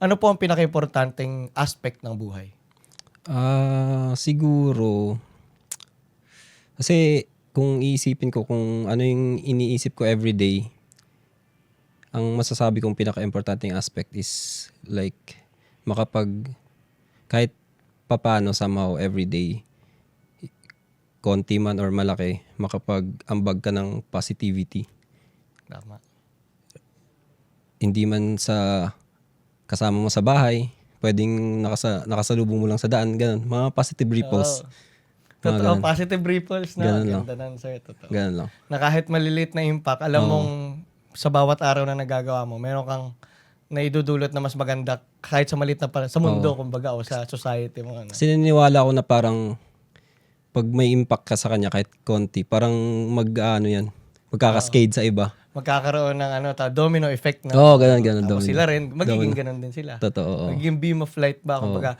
Ano po ang pinakaimportanteng aspect ng buhay? Siguro kasi kung iisipin ko kung ano yung iniisip ko everyday, ang masasabi kong pinakaimportanteng aspect is like kahit papaano somehow everyday, konti man or malaki, makapag-ambag ka ng positivity. Tama. Hindi man sa kasama mo sa bahay, pwedeng nakasalubong mo lang sa daan, ganun. Mga positive ripples. Oo. Mga Totoo, ganun. positive ripples na. Ganun lang. Ganda nun, sir. Totoo. Ganun lang. Na kahit maliliit na impact, alam Oo. mong sa bawat araw na nagagawa mo, meron kang naidudulot na mas maganda kahit sa maliit na sa mundo, kumbaga, o sa society mo. Ano. Kasi naniniwala ako na parang pag may impact ka sa kanya kahit konti, parang magkakascade sa iba. Magkakaroon ng domino effect na. Oo, ganun. Tapos Domino. sila rin, magiging ganun din sila. Totoo. Magiging beam of light ba, kumbaga.